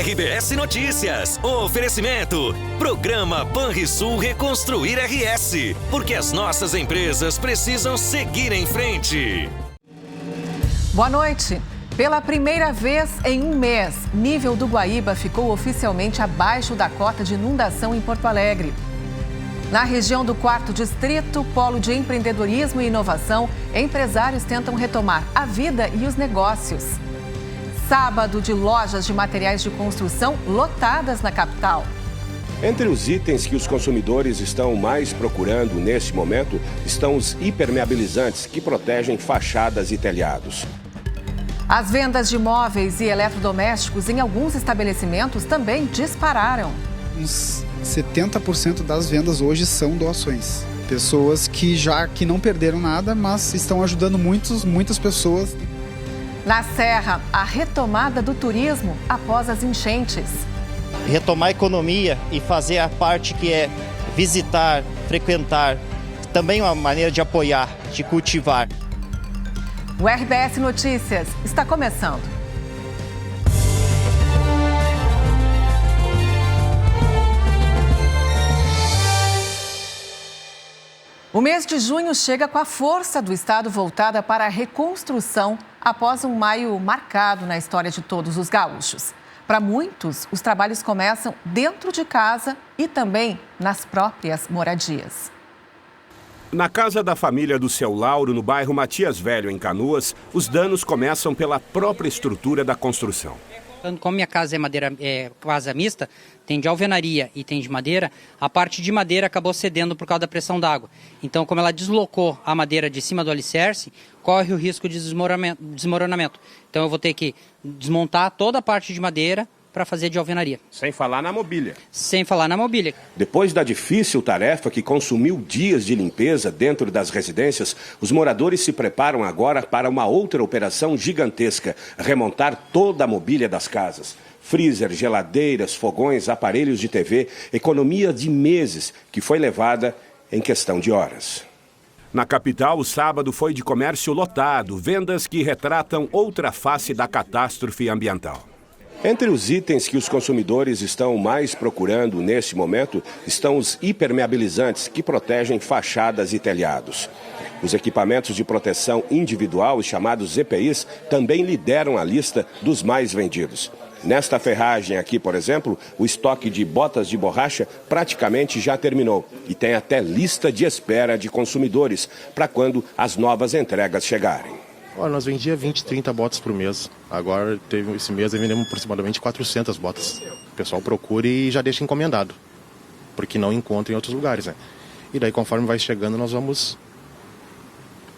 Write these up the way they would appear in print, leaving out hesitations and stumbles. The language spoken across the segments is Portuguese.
RBS Notícias. Oferecimento. Programa Banrisul Reconstruir RS. Porque as nossas empresas precisam seguir em frente. Boa noite. Pela primeira vez em um mês, nível do Guaíba ficou oficialmente abaixo da cota de inundação em Porto Alegre. Na região do 4º Distrito, polo de empreendedorismo e inovação, empresários tentam retomar a vida e os negócios. Sábado de lojas de materiais de construção lotadas na capital. Entre os itens que os consumidores estão mais procurando neste momento estão os impermeabilizantes que protegem fachadas e telhados. As vendas de móveis e eletrodomésticos em alguns estabelecimentos também dispararam. Uns 70% das vendas hoje são doações. Pessoas que não perderam nada, mas estão ajudando muitas pessoas. Na Serra, a retomada do turismo após as enchentes. Retomar a economia e fazer a parte que é visitar, frequentar, também é uma maneira de apoiar, de cultivar. O RBS Notícias está começando. O mês de junho chega com a força do Estado voltada para a reconstrução após um maio marcado na história de todos os gaúchos. Para muitos, os trabalhos começam dentro de casa e também nas próprias moradias. Na casa da família do seu Lauro, no bairro Matias Velho, em Canoas, os danos começam pela própria estrutura da construção. Como minha casa é casa mista, tem de alvenaria e tem de madeira, a parte de madeira acabou cedendo por causa da pressão d'água. Então, como ela deslocou a madeira de cima do alicerce, corre o risco de desmoronamento. Então, eu vou ter que desmontar toda a parte de madeira para fazer de alvenaria. Sem falar na mobília. Sem falar na mobília. Depois da difícil tarefa que consumiu dias de limpeza dentro das residências, os moradores se preparam agora para uma outra operação gigantesca: remontar toda a mobília das casas. Freezer, geladeiras, fogões, aparelhos de TV, economia de meses que foi levada em questão de horas. Na capital, o sábado foi de comércio lotado, vendas que retratam outra face da catástrofe ambiental. Entre os itens que os consumidores estão mais procurando neste momento estão os impermeabilizantes que protegem fachadas e telhados. Os equipamentos de proteção individual, os chamados EPIs, também lideram a lista dos mais vendidos. Nesta ferragem aqui, por exemplo, o estoque de botas de borracha praticamente já terminou e tem até lista de espera de consumidores para quando as novas entregas chegarem. Olha, nós vendia 20, 30 botas por mês. Agora, esse mês, vendemos aproximadamente 400 botas. O pessoal procura e já deixa encomendado, porque não encontra em outros lugares, né? E daí, conforme vai chegando, nós vamos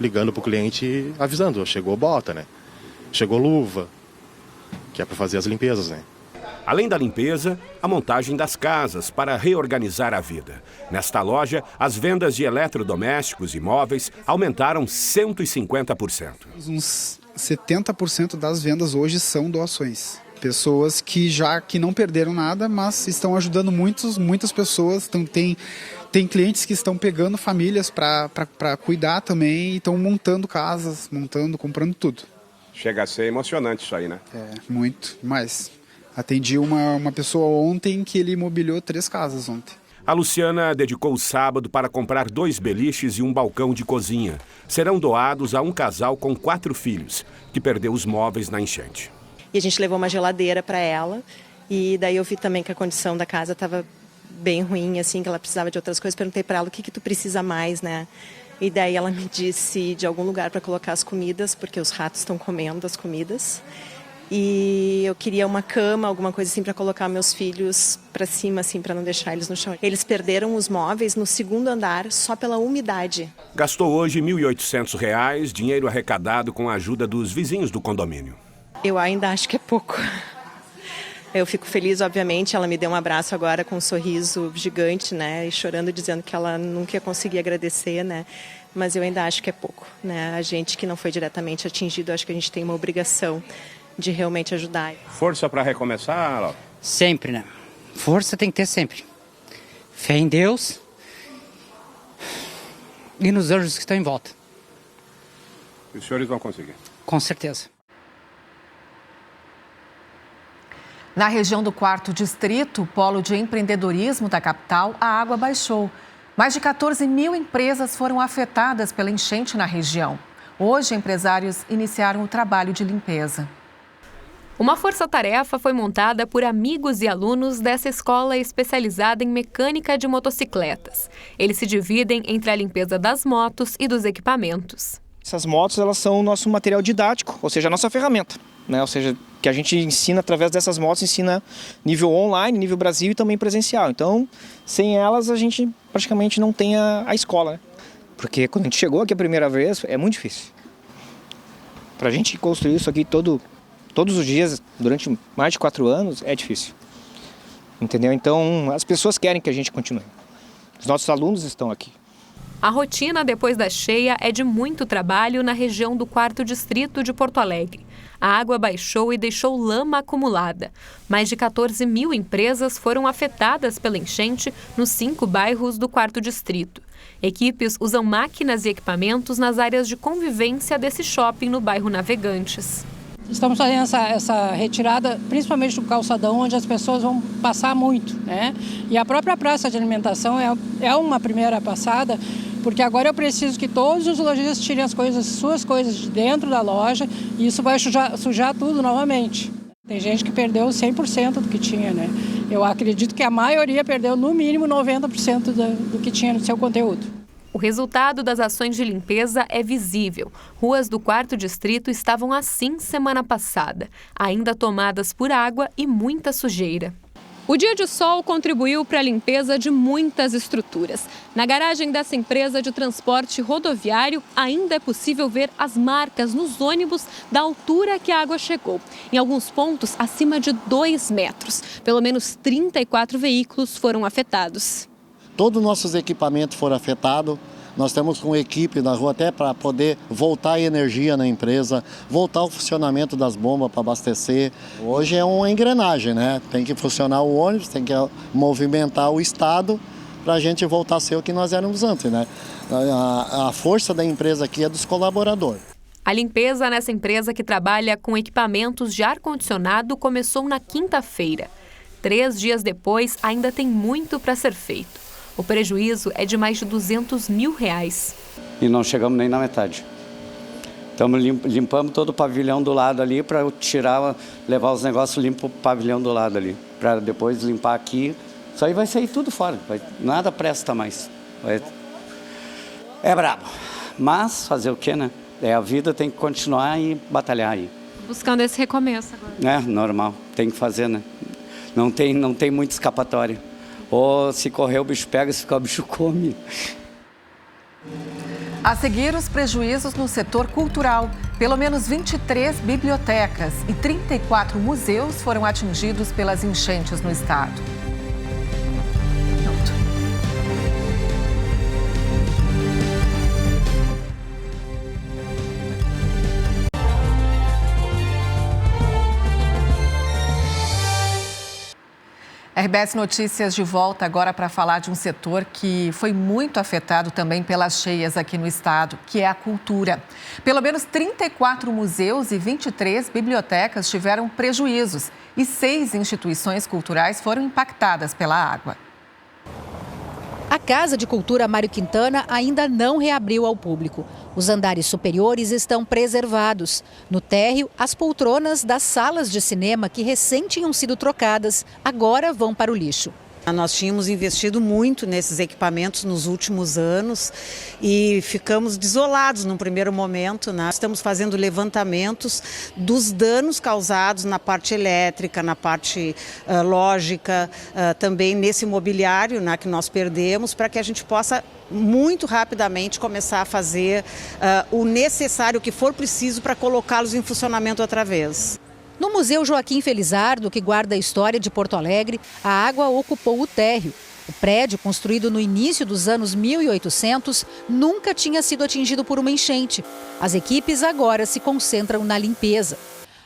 ligando para o cliente e avisando. Chegou bota, né? Chegou luva, que é para fazer as limpezas, né? Além da limpeza, a montagem das casas para reorganizar a vida. Nesta loja, as vendas de eletrodomésticos e móveis aumentaram 150%. Uns 70% das vendas hoje são doações. Pessoas que não perderam nada, mas estão ajudando muitas pessoas. Então, tem clientes que estão pegando famílias para cuidar também e estão montando casas, comprando tudo. Chega a ser emocionante isso aí, né? É, muito, mais. Atendi uma pessoa ontem que ele imobiliou 3 casas ontem. A Luciana dedicou o sábado para comprar 2 beliches e um balcão de cozinha. Serão doados a um casal com 4 filhos, que perdeu os móveis na enchente. E a gente levou uma geladeira para ela, e daí eu vi também que a condição da casa estava bem ruim, assim, que ela precisava de outras coisas. Perguntei para ela o que tu precisa mais, né? E daí ela me disse de algum lugar para colocar as comidas, porque os ratos estão comendo as comidas. E eu queria uma cama, alguma coisa assim para colocar meus filhos para cima, assim, para não deixar eles no chão. Eles perderam os móveis no 2º andar só pela umidade. Gastou hoje R$ 1.800, dinheiro arrecadado com a ajuda dos vizinhos do condomínio. Eu ainda acho que é pouco. Eu fico feliz, obviamente. Ela me deu um abraço agora com um sorriso gigante, né? E chorando, dizendo que ela nunca ia conseguir agradecer, né? Mas eu ainda acho que é pouco, né? A gente que não foi diretamente atingido, acho que a gente tem uma obrigação de realmente ajudar. Força para recomeçar, Laura? Sempre, né? Força tem que ter sempre. Fé em Deus e nos anjos que estão em volta. E os senhores vão conseguir? Com certeza. Na região do 4º Distrito, polo de empreendedorismo da capital, a água baixou. Mais de 14 mil empresas foram afetadas pela enchente na região. Hoje, empresários iniciaram o trabalho de limpeza. Uma força-tarefa foi montada por amigos e alunos dessa escola especializada em mecânica de motocicletas. Eles se dividem entre a limpeza das motos e dos equipamentos. Essas motos, elas são o nosso material didático, ou seja, a nossa ferramenta, né? Ou seja, que a gente ensina através dessas motos, ensina nível online, nível Brasil e também presencial. Então, sem elas, a gente praticamente não tem a escola, né? Porque quando a gente chegou aqui a primeira vez, é muito difícil. Para a gente construir isso aqui todos os dias, durante mais de 4 anos, é difícil. Entendeu? Então, as pessoas querem que a gente continue. Os nossos alunos estão aqui. A rotina depois da cheia é de muito trabalho na região do 4º Distrito de Porto Alegre. A água baixou e deixou lama acumulada. Mais de 14 mil empresas foram afetadas pela enchente nos 5 bairros do 4º Distrito. Equipes usam máquinas e equipamentos nas áreas de convivência desse shopping no bairro Navegantes. Estamos fazendo essa retirada, principalmente do calçadão, onde as pessoas vão passar muito, né? E a própria praça de alimentação é uma primeira passada, porque agora eu preciso que todos os lojistas tirem suas coisas de dentro da loja e isso vai sujar tudo novamente. Tem gente que perdeu 100% do que tinha, né? Eu acredito que a maioria perdeu no mínimo 90% do que tinha no seu conteúdo. O resultado das ações de limpeza é visível. Ruas do 4º Distrito estavam assim semana passada, ainda tomadas por água e muita sujeira. O dia de sol contribuiu para a limpeza de muitas estruturas. Na garagem dessa empresa de transporte rodoviário, ainda é possível ver as marcas nos ônibus da altura que a água chegou. Em alguns pontos, acima de 2 metros. Pelo menos 34 veículos foram afetados. Todos os nossos equipamentos foram afetados. Nós temos com equipe na rua até para poder voltar a energia na empresa, voltar o funcionamento das bombas para abastecer. Hoje é uma engrenagem, né? Tem que funcionar o ônibus, tem que movimentar o estado para a gente voltar a ser o que nós éramos antes, né? A força da empresa aqui é dos colaboradores. A limpeza nessa empresa que trabalha com equipamentos de ar-condicionado começou na quinta-feira. 3 dias depois, ainda tem muito para ser feito. O prejuízo é de mais de R$200 mil. E não chegamos nem na metade. Limpamos todo o pavilhão do lado ali para levar os negócios limpos para o pavilhão do lado ali. Para depois limpar aqui. Isso aí vai sair tudo fora. Nada presta mais. É brabo. Mas fazer o quê, né? A vida tem que continuar e batalhar aí. Buscando esse recomeço agora. Normal. Tem que fazer, né? Não tem muita escapatória. Ou se correr o bicho pega, se ficar o bicho come. A seguir, os prejuízos no setor cultural. Pelo menos 23 bibliotecas e 34 museus foram atingidos pelas enchentes no estado. RBS Notícias de volta agora para falar de um setor que foi muito afetado também pelas cheias aqui no estado, que é a cultura. Pelo menos 34 museus e 23 bibliotecas tiveram prejuízos e 6 instituições culturais foram impactadas pela água. A Casa de Cultura Mário Quintana ainda não reabriu ao público. Os andares superiores estão preservados. No térreo, as poltronas das salas de cinema que recém tinham sido trocadas agora vão para o lixo. Nós tínhamos investido muito nesses equipamentos nos últimos anos e ficamos desolados num primeiro momento, né? Estamos fazendo levantamentos dos danos causados na parte elétrica, na parte lógica, também nesse mobiliário, né, que nós perdemos, para que a gente possa muito rapidamente começar a fazer o necessário, o que for preciso para colocá-los em funcionamento outra vez. No Museu Joaquim Felizardo, que guarda a história de Porto Alegre, a água ocupou o térreo. O prédio, construído no início dos anos 1800, nunca tinha sido atingido por uma enchente. As equipes agora se concentram na limpeza.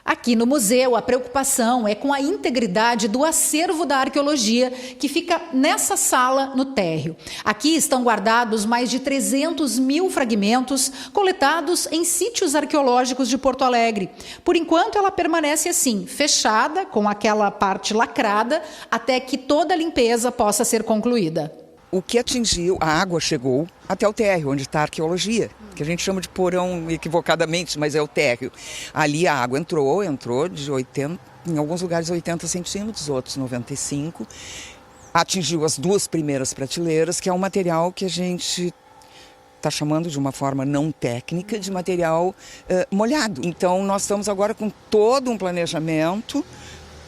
Aqui no museu, a preocupação é com a integridade do acervo da arqueologia, que fica nessa sala no térreo. Aqui estão guardados mais de 300 mil fragmentos coletados em sítios arqueológicos de Porto Alegre. Por enquanto, ela permanece assim, fechada, com aquela parte lacrada, até que toda a limpeza possa ser concluída. O que atingiu, a água chegou até o térreo, onde está a arqueologia, que a gente chama de porão equivocadamente, mas é o térreo. Ali a água entrou de 80, em alguns lugares 80 centímetros, outros 95. Atingiu as duas primeiras prateleiras, que é um material que a gente está chamando de uma forma não técnica de material molhado. Então nós estamos agora com todo um planejamento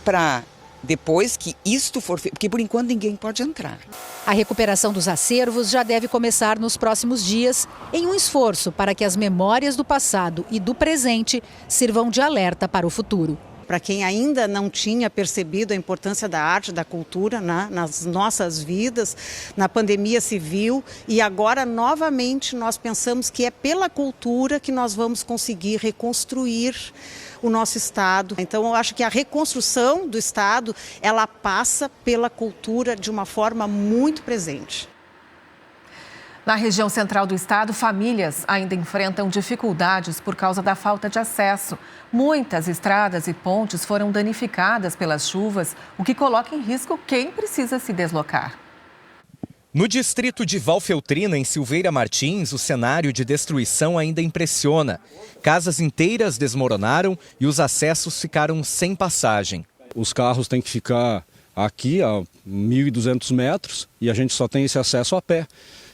para... depois que isto for feito, porque por enquanto ninguém pode entrar. A recuperação dos acervos já deve começar nos próximos dias, em um esforço para que as memórias do passado e do presente sirvam de alerta para o futuro. Para quem ainda não tinha percebido a importância da arte, da cultura, né, nas nossas vidas, na pandemia se viu, e agora novamente nós pensamos que é pela cultura que nós vamos conseguir reconstruir o nosso Estado. Então eu acho que a reconstrução do Estado, ela passa pela cultura de uma forma muito presente. Na região central do estado, famílias ainda enfrentam dificuldades por causa da falta de acesso. Muitas estradas e pontes foram danificadas pelas chuvas, o que coloca em risco quem precisa se deslocar. No distrito de Valfeltrina, em Silveira Martins, o cenário de destruição ainda impressiona. Casas inteiras desmoronaram e os acessos ficaram sem passagem. Os carros têm que ficar aqui a 1.200 metros e a gente só tem esse acesso a pé.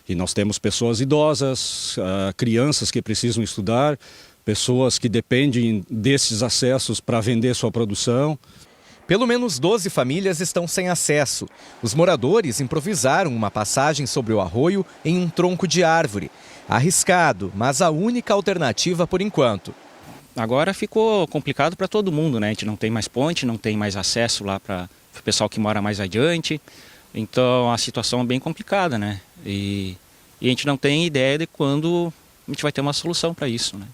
E nós temos pessoas idosas, crianças que precisam estudar, pessoas que dependem desses acessos para vender sua produção. Pelo menos 12 famílias estão sem acesso. Os moradores improvisaram uma passagem sobre o arroio em um tronco de árvore. Arriscado, mas a única alternativa por enquanto. Agora ficou complicado para todo mundo, né? A gente não tem mais ponte, não tem mais acesso lá para o pessoal que mora mais adiante. Então a situação é bem complicada, né? E a gente não tem ideia de quando a gente vai ter uma solução para isso, né?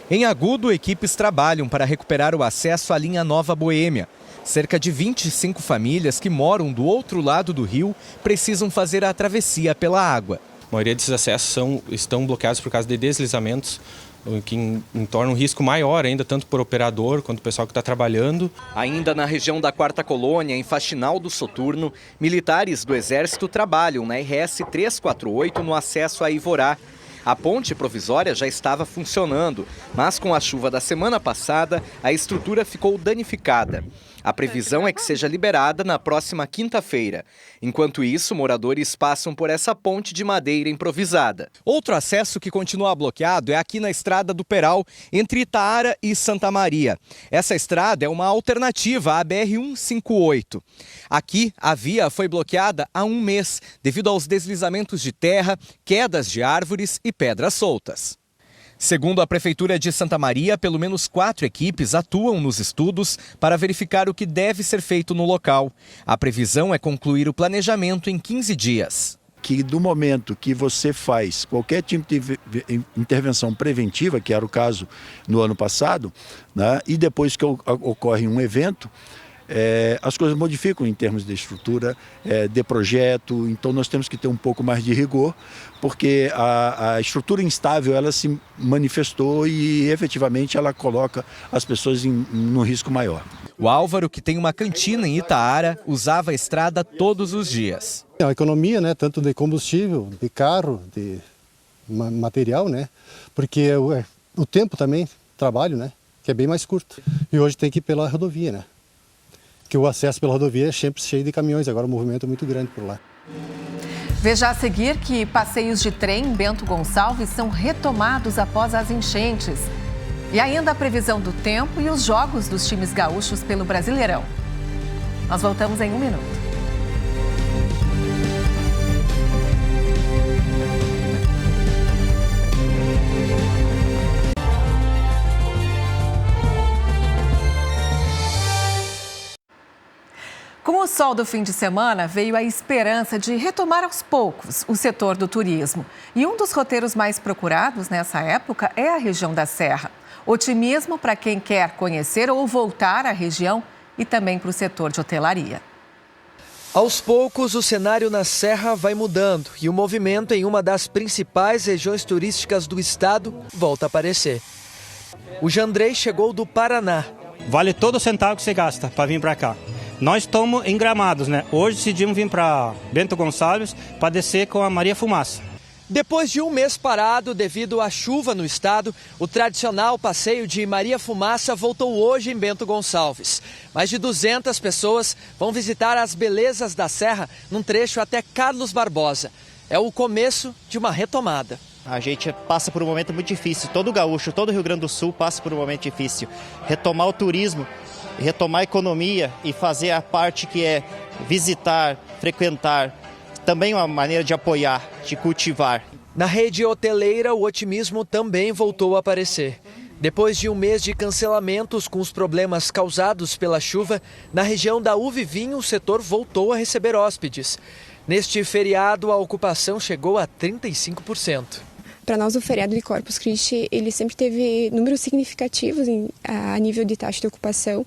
Em Agudo, equipes trabalham para recuperar o acesso à linha Nova Boêmia. Cerca de 25 famílias que moram do outro lado do rio precisam fazer a travessia pela água. A maioria desses acessos estão bloqueados por causa de deslizamentos, o que torna um risco maior ainda, tanto para o operador quanto o pessoal que está trabalhando. Ainda na região da 4ª Colônia, em Faxinal do Soturno, militares do Exército trabalham na RS 348 no acesso a Ivorá. A ponte provisória já estava funcionando, mas com a chuva da semana passada, a estrutura ficou danificada. A previsão é que seja liberada na próxima quinta-feira. Enquanto isso, moradores passam por essa ponte de madeira improvisada. Outro acesso que continua bloqueado é aqui na Estrada do Peral, entre Itaara e Santa Maria. Essa estrada é uma alternativa à BR-158. Aqui, a via foi bloqueada há um mês, devido aos deslizamentos de terra, quedas de árvores e pedras soltas. Segundo a Prefeitura de Santa Maria, pelo menos 4 equipes atuam nos estudos para verificar o que deve ser feito no local. A previsão é concluir o planejamento em 15 dias. Que do momento que você faz qualquer tipo de intervenção preventiva, que era o caso no ano passado, né, e depois que ocorre um evento, as coisas modificam em termos de estrutura, de projeto. Então nós temos que ter um pouco mais de rigor, porque a estrutura instável ela se manifestou e efetivamente ela coloca as pessoas num risco maior. O Álvaro, que tem uma cantina em Itaara, usava a estrada todos os dias. É uma economia, né, tanto de combustível, de carro, de material, né, porque o tempo também, trabalho, né, que é bem mais curto. E hoje tem que ir pela rodovia, né. Que o acesso pela rodovia é sempre cheio de caminhões, agora o movimento é muito grande por lá. Veja a seguir que passeios de trem em Bento Gonçalves são retomados após as enchentes. E ainda a previsão do tempo e os jogos dos times gaúchos pelo Brasileirão. Nós voltamos em 1 minuto. Com o sol do fim de semana, veio a esperança de retomar aos poucos o setor do turismo. E um dos roteiros mais procurados nessa época é a região da Serra. Otimismo para quem quer conhecer ou voltar à região e também para o setor de hotelaria. Aos poucos, o cenário na Serra vai mudando e o movimento em uma das principais regiões turísticas do estado volta a aparecer. O Jandrei chegou do Paraná. Vale todo centavo que você gasta para vir para cá. Nós estamos em Gramados, né? Hoje decidimos vir para Bento Gonçalves para descer com a Maria Fumaça. Depois de um mês parado devido à chuva no estado, o tradicional passeio de Maria Fumaça voltou hoje em Bento Gonçalves. Mais de 200 pessoas vão visitar as belezas da Serra num trecho até Carlos Barbosa. É o começo de uma retomada. A gente passa por um momento muito difícil, todo gaúcho, todo o Rio Grande do Sul passa por um momento difícil. Retomar o turismo, retomar a economia e fazer a parte que é visitar, frequentar, também uma maneira de apoiar, de cultivar. Na rede hoteleira, o otimismo também voltou a aparecer. Depois de um mês de cancelamentos com os problemas causados pela chuva, na região da Uva e Vinho o setor voltou a receber hóspedes. Neste feriado, a ocupação chegou a 35%. Para nós, o feriado de Corpus Christi, ele sempre teve números significativos a nível de taxa de ocupação.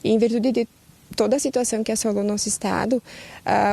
E em virtude de toda a situação que assolou o nosso estado,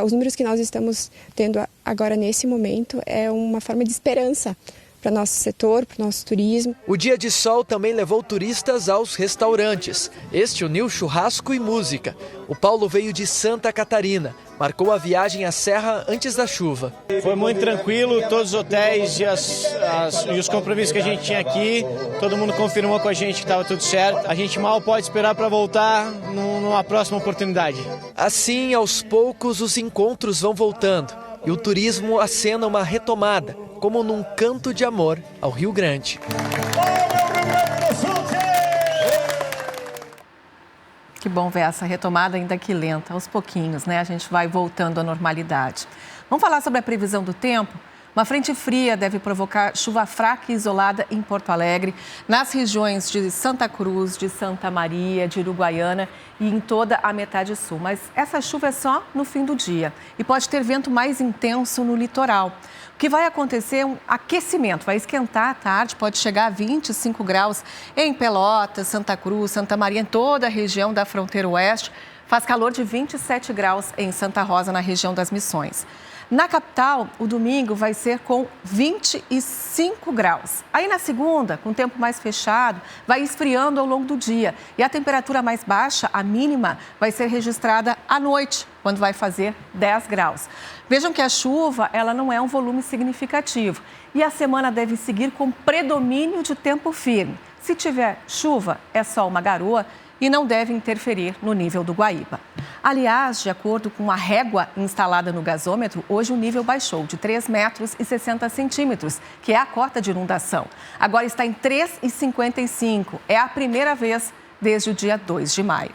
os números que nós estamos tendo agora nesse momento é uma forma de esperança para nosso setor, para o nosso turismo. O dia de sol também levou turistas aos restaurantes. Este uniu churrasco e música. O Paulo veio de Santa Catarina. Marcou a viagem à Serra antes da chuva. Foi muito tranquilo, todos os hotéis e os compromissos que a gente tinha aqui, todo mundo confirmou com a gente que estava tudo certo. A gente mal pode esperar para voltar numa próxima oportunidade. Assim, aos poucos, os encontros vão voltando e o turismo acena uma retomada, como num canto de amor ao Rio Grande. Que bom ver essa retomada, ainda que lenta, aos pouquinhos, né? A gente vai voltando à normalidade. Vamos falar sobre a previsão do tempo? Uma frente fria deve provocar chuva fraca e isolada em Porto Alegre, nas regiões de Santa Cruz, de Santa Maria, de Uruguaiana e em toda a metade sul. Mas essa chuva é só no fim do dia e pode ter vento mais intenso no litoral. O que vai acontecer é um aquecimento, vai esquentar à tarde, pode chegar a 25 graus em Pelotas, Santa Cruz, Santa Maria, em toda a região da fronteira oeste. Faz calor de 27 graus em Santa Rosa, na região das Missões. Na capital, o domingo vai ser com 25 graus. Aí na segunda, com o tempo mais fechado, vai esfriando ao longo do dia. E a temperatura mais baixa, a mínima, vai ser registrada à noite, quando vai fazer 10 graus. Vejam que a chuva, ela não é um volume significativo. E a semana deve seguir com predomínio de tempo firme. Se tiver chuva, é só uma garoa e não deve interferir no nível do Guaíba. Aliás, de acordo com a régua instalada no gasômetro, hoje o nível baixou de 3,60 metros, que é a cota de inundação. Agora está em 3,55. É a primeira vez desde o dia 2 de maio.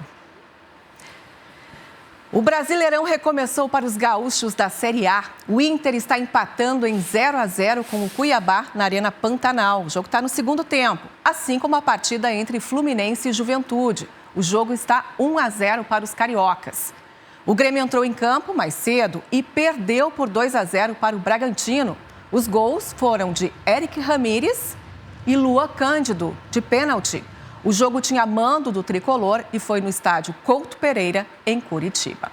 O Brasileirão recomeçou para os gaúchos da Série A. O Inter está empatando em 0-0 com o Cuiabá na Arena Pantanal. O jogo está no segundo tempo, assim como a partida entre Fluminense e Juventude. O jogo está 1-0 para os cariocas. O Grêmio entrou em campo mais cedo e perdeu por 2-0 para o Bragantino. Os gols foram de Eric Ramírez e Lua Cândido, de pênalti. O jogo tinha mando do tricolor e foi no estádio Couto Pereira, em Curitiba.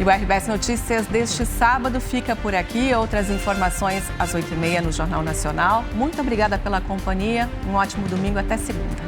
E o RBS Notícias deste sábado fica por aqui. Outras informações às 8h30 no Jornal Nacional. Muito obrigada pela companhia. Um ótimo domingo. Até segunda.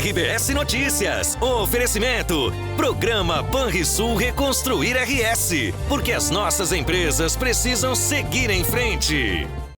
RBS Notícias. Oferecimento. Programa Banrisul Reconstruir RS. Porque as nossas empresas precisam seguir em frente.